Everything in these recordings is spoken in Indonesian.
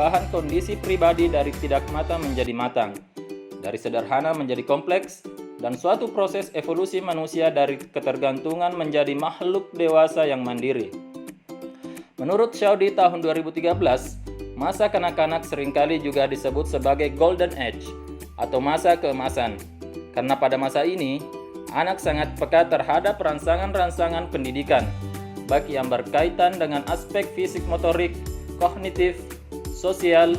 perubahan kondisi pribadi dari tidak matang menjadi matang, dari sederhana menjadi kompleks, dan suatu proses evolusi manusia dari ketergantungan menjadi makhluk dewasa yang mandiri. Menurut Shaw di tahun 2013, masa kanak-kanak seringkali juga disebut sebagai Golden Age atau masa keemasan, karena pada masa ini, anak sangat peka terhadap rangsangan-rangsangan pendidikan, baik yang berkaitan dengan aspek fisik motorik, kognitif, sosial,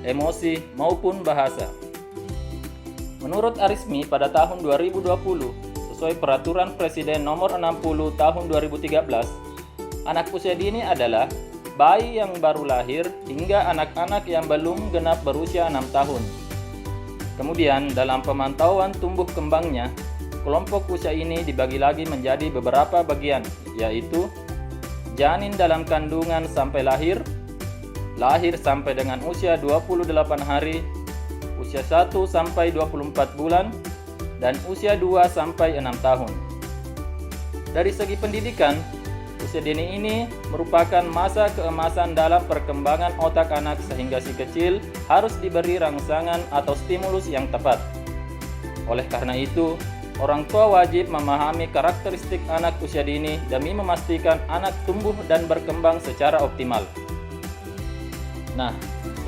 emosi, maupun bahasa. Menurut Arismi pada tahun 2020, sesuai Peraturan Presiden Nomor 60 Tahun 2013, anak usia dini adalah bayi yang baru lahir hingga anak-anak yang belum genap berusia 6 tahun. Kemudian dalam pemantauan tumbuh kembangnya, kelompok usia ini dibagi lagi menjadi beberapa bagian, yaitu janin dalam kandungan sampai lahir, lahir sampai dengan usia 28 hari, usia 1 sampai 24 bulan, dan usia 2 sampai 6 tahun. Dari segi pendidikan, usia dini ini merupakan masa keemasan dalam perkembangan otak anak sehingga si kecil harus diberi rangsangan atau stimulus yang tepat. Oleh karena itu, orang tua wajib memahami karakteristik anak usia dini demi memastikan anak tumbuh dan berkembang secara optimal. Nah,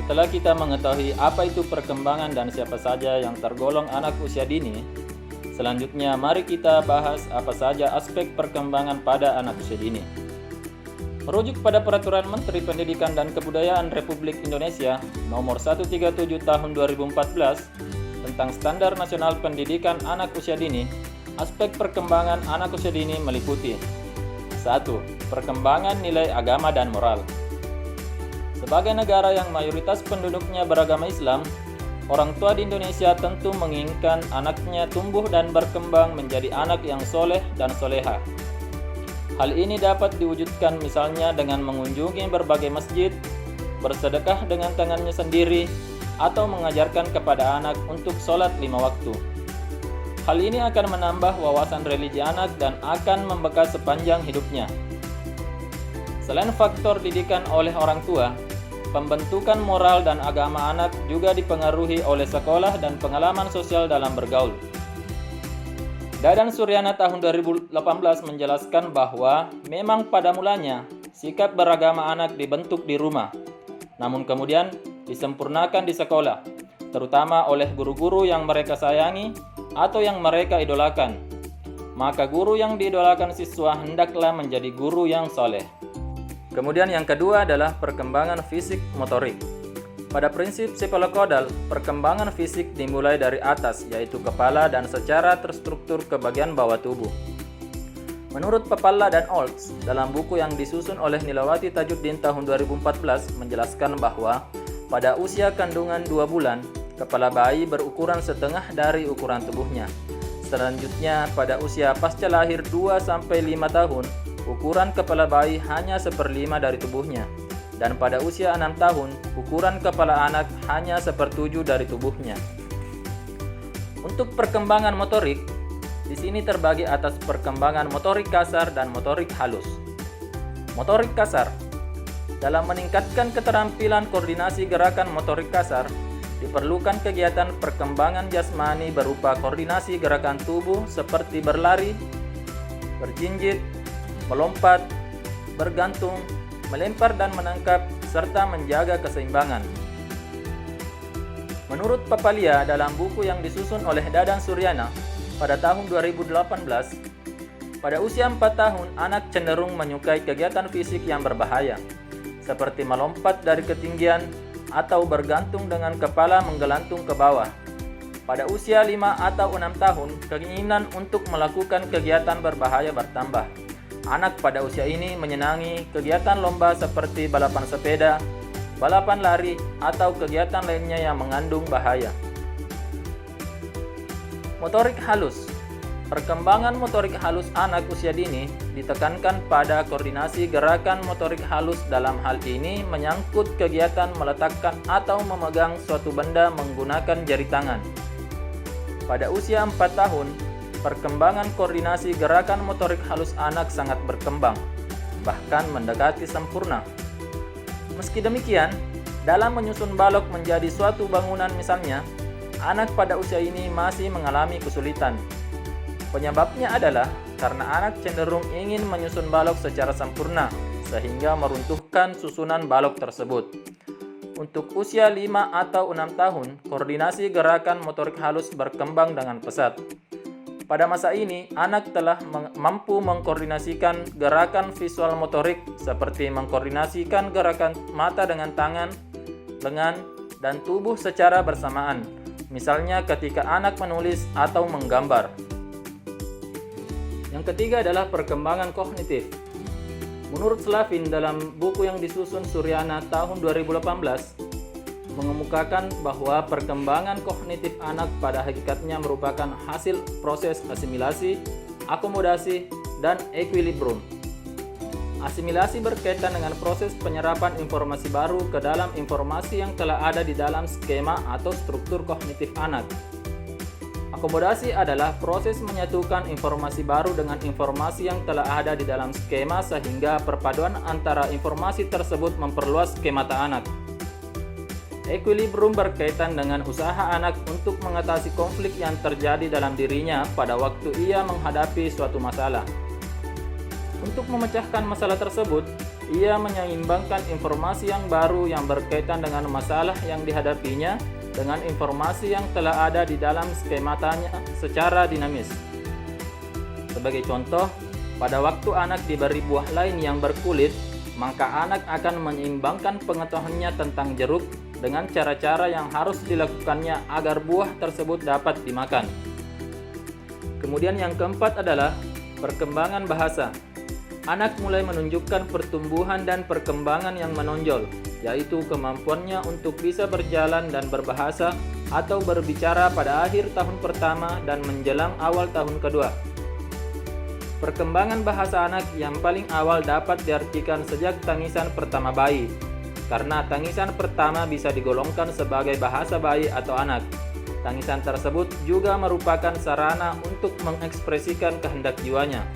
setelah kita mengetahui apa itu perkembangan dan siapa saja yang tergolong anak usia dini, selanjutnya mari kita bahas apa saja aspek perkembangan pada anak usia dini. Merujuk pada Peraturan Menteri Pendidikan dan Kebudayaan Republik Indonesia Nomor 137 Tahun 2014 tentang Standar Nasional Pendidikan Anak Usia Dini, aspek perkembangan anak usia dini meliputi 1. Perkembangan nilai agama dan moral. Sebagai negara yang mayoritas penduduknya beragama Islam, orang tua di Indonesia tentu menginginkan anaknya tumbuh dan berkembang menjadi anak yang soleh dan soleha. Hal ini dapat diwujudkan misalnya dengan mengunjungi berbagai masjid, bersedekah dengan tangannya sendiri, atau mengajarkan kepada anak untuk sholat 5 waktu. Hal ini akan menambah wawasan religi anak dan akan membekas sepanjang hidupnya. Selain faktor didikan oleh orang tua, pembentukan moral dan agama anak juga dipengaruhi oleh sekolah dan pengalaman sosial dalam bergaul. Dadan Suryana tahun 2018 menjelaskan bahwa memang pada mulanya sikap beragama anak dibentuk di rumah, namun kemudian disempurnakan di sekolah, terutama oleh guru-guru yang mereka sayangi atau yang mereka idolakan. Maka guru yang diidolakan siswa hendaklah menjadi guru yang soleh. Kemudian yang kedua adalah perkembangan fisik motorik. Pada prinsip psikokodal, perkembangan fisik dimulai dari atas, yaitu kepala dan secara terstruktur ke bagian bawah tubuh. Menurut Papalla dan Olds, dalam buku yang disusun oleh Nilawati Tajuddin tahun 2014 menjelaskan bahwa pada usia kandungan 2 bulan, kepala bayi berukuran setengah dari ukuran tubuhnya. Selanjutnya, pada usia pasca lahir 2-5 tahun, ukuran kepala bayi hanya 1/5 dari tubuhnya. Dan pada usia 6 tahun, ukuran kepala anak hanya 1/7 dari tubuhnya. Untuk perkembangan motorik, di sini terbagi atas perkembangan motorik kasar dan motorik halus. Motorik kasar. Dalam meningkatkan keterampilan koordinasi gerakan motorik kasar, diperlukan kegiatan perkembangan jasmani berupa koordinasi gerakan tubuh seperti berlari, berjinjit, melompat, bergantung, melempar dan menangkap, serta menjaga keseimbangan. Menurut Papalia dalam buku yang disusun oleh Dadan Suryana pada tahun 2018, pada usia 4 tahun anak cenderung menyukai kegiatan fisik yang berbahaya, seperti melompat dari ketinggian atau bergantung dengan kepala menggelantung ke bawah. Pada usia 5 atau 6 tahun, keinginan untuk melakukan kegiatan berbahaya bertambah. Anak pada usia ini menyenangi kegiatan lomba seperti balapan sepeda, balapan lari, atau kegiatan lainnya yang mengandung bahaya. Motorik halus. Perkembangan motorik halus anak usia dini ditekankan pada koordinasi gerakan motorik halus. Dalam hal ini menyangkut kegiatan meletakkan atau memegang suatu benda menggunakan jari tangan. Pada usia 4 tahun, perkembangan koordinasi gerakan motorik halus anak sangat berkembang, bahkan mendekati sempurna. Meski demikian, Dalam menyusun balok menjadi suatu bangunan misalnya, anak pada usia ini masih mengalami kesulitan. Penyebabnya adalah karena anak cenderung ingin menyusun balok secara sempurna, sehingga meruntuhkan susunan balok tersebut. Untuk usia 5 atau 6 tahun, koordinasi gerakan motorik halus berkembang dengan pesat. Pada masa ini, anak telah mampu mengkoordinasikan gerakan visual motorik seperti mengkoordinasikan gerakan mata dengan tangan, lengan, dan tubuh secara bersamaan. Misalnya ketika anak menulis atau menggambar. Yang ketiga adalah perkembangan kognitif. Menurut Slavin dalam buku yang disusun Suryana tahun 2018, mengemukakan bahwa perkembangan kognitif anak pada hakikatnya merupakan hasil proses asimilasi, akomodasi, dan equilibrium. Asimilasi berkaitan dengan proses penyerapan informasi baru ke dalam informasi yang telah ada di dalam skema atau struktur kognitif anak. Akomodasi adalah proses menyatukan informasi baru dengan informasi yang telah ada di dalam skema sehingga perpaduan antara informasi tersebut memperluas skemata anak. Equilibrium berkaitan dengan usaha anak untuk mengatasi konflik yang terjadi dalam dirinya pada waktu ia menghadapi suatu masalah. Untuk memecahkan masalah tersebut, ia menyeimbangkan informasi yang baru yang berkaitan dengan masalah yang dihadapinya dengan informasi yang telah ada di dalam skematanya secara dinamis. Sebagai contoh, pada waktu anak diberi buah lain yang berkulit, maka anak akan menyeimbangkan pengetahuannya tentang jeruk dengan cara-cara yang harus dilakukannya agar buah tersebut dapat dimakan. Kemudian yang keempat adalah perkembangan bahasa. Anak mulai menunjukkan pertumbuhan dan perkembangan yang menonjol, yaitu kemampuannya untuk bisa berjalan dan berbahasa atau berbicara pada akhir tahun pertama dan menjelang awal tahun kedua. Perkembangan bahasa anak yang paling awal dapat diartikan sejak tangisan pertama bayi, karena tangisan pertama bisa digolongkan sebagai bahasa bayi atau anak. Tangisan tersebut juga merupakan sarana untuk mengekspresikan kehendak jiwanya.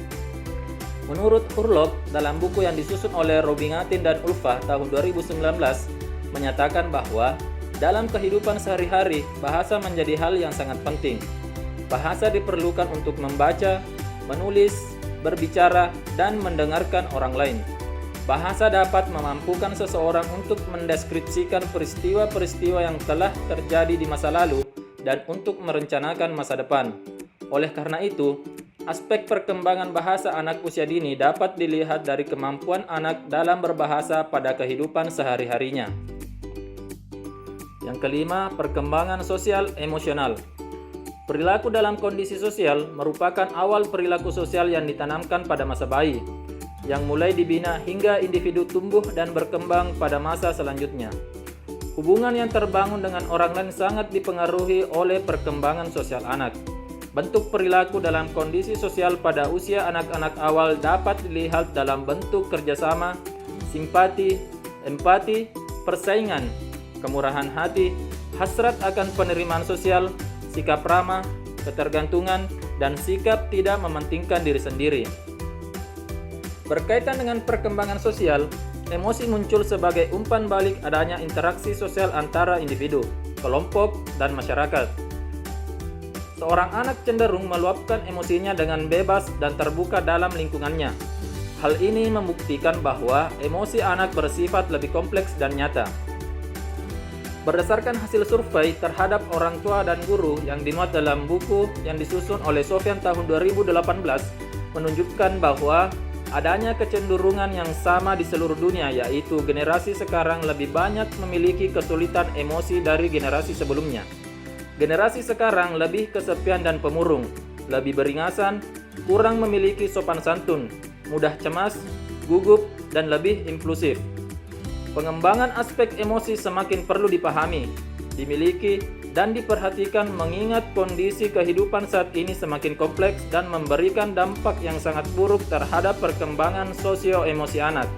Menurut Hurlop, dalam buku yang disusun oleh Robingatin dan Ulfa tahun 2019, menyatakan bahwa dalam kehidupan sehari-hari, bahasa menjadi hal yang sangat penting. Bahasa diperlukan untuk membaca, menulis, berbicara, dan mendengarkan orang lain. Bahasa dapat memampukan seseorang untuk mendeskripsikan peristiwa-peristiwa yang telah terjadi di masa lalu dan untuk merencanakan masa depan. Oleh karena itu, aspek perkembangan bahasa anak usia dini dapat dilihat dari kemampuan anak dalam berbahasa pada kehidupan sehari-harinya. Yang kelima, perkembangan sosial emosional. Perilaku dalam kondisi sosial merupakan awal perilaku sosial yang ditanamkan pada masa bayi, yang mulai dibina hingga individu tumbuh dan berkembang pada masa selanjutnya. Hubungan yang terbangun dengan orang lain sangat dipengaruhi oleh perkembangan sosial anak. Bentuk perilaku dalam kondisi sosial pada usia anak-anak awal dapat dilihat dalam bentuk kerjasama, simpati, empati, persaingan, kemurahan hati, hasrat akan penerimaan sosial, sikap ramah, ketergantungan, dan sikap tidak mementingkan diri sendiri. Berkaitan dengan perkembangan sosial, emosi muncul sebagai umpan balik adanya interaksi sosial antara individu, kelompok, dan masyarakat. Seorang anak cenderung meluapkan emosinya dengan bebas dan terbuka dalam lingkungannya. Hal ini membuktikan bahwa emosi anak bersifat lebih kompleks dan nyata. Berdasarkan hasil survei terhadap orang tua dan guru yang dimuat dalam buku yang disusun oleh Sofyan tahun 2018, menunjukkan bahwa adanya kecenderungan yang sama di seluruh dunia, yaitu generasi sekarang lebih banyak memiliki kesulitan emosi dari generasi sebelumnya. Generasi sekarang lebih kesepian dan pemurung, lebih beringasan, kurang memiliki sopan santun, mudah cemas, gugup, dan lebih impulsif. Pengembangan aspek emosi semakin perlu dipahami, dimiliki, dan diperhatikan mengingat kondisi kehidupan saat ini semakin kompleks dan memberikan dampak yang sangat buruk terhadap perkembangan sosio-emosi anak.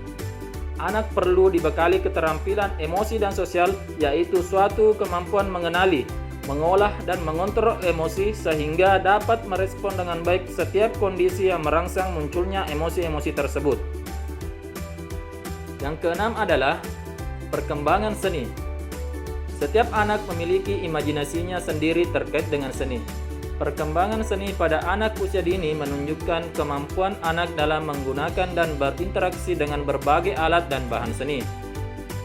Anak perlu dibekali keterampilan emosi dan sosial, yaitu suatu kemampuan mengenali, mengolah, dan mengontrol emosi sehingga dapat merespon dengan baik setiap kondisi yang merangsang munculnya emosi-emosi tersebut. Yang keenam adalah perkembangan seni. Setiap anak memiliki imajinasinya sendiri terkait dengan seni. Perkembangan seni pada anak usia dini menunjukkan kemampuan anak dalam menggunakan dan berinteraksi dengan berbagai alat dan bahan seni.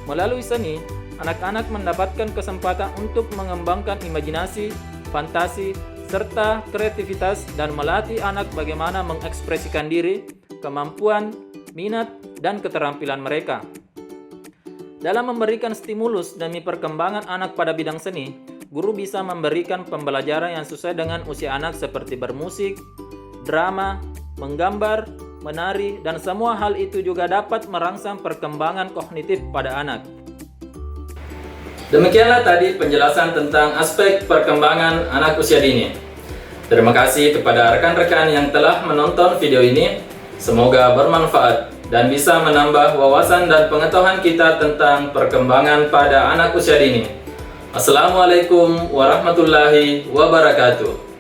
Melalui seni, anak-anak mendapatkan kesempatan untuk mengembangkan imajinasi, fantasi, serta kreativitas dan melatih anak bagaimana mengekspresikan diri, kemampuan, minat, dan keterampilan mereka. Dalam memberikan stimulus demi perkembangan anak pada bidang seni, guru bisa memberikan pembelajaran yang sesuai dengan usia anak seperti bermusik, drama, menggambar, menari, dan semua hal itu juga dapat merangsang perkembangan kognitif pada anak. Demikianlah tadi penjelasan tentang aspek perkembangan anak usia dini. Terima kasih kepada rekan-rekan yang telah menonton video ini. Semoga bermanfaat dan bisa menambah wawasan dan pengetahuan kita tentang perkembangan pada anak usia dini. Assalamualaikum warahmatullahi wabarakatuh.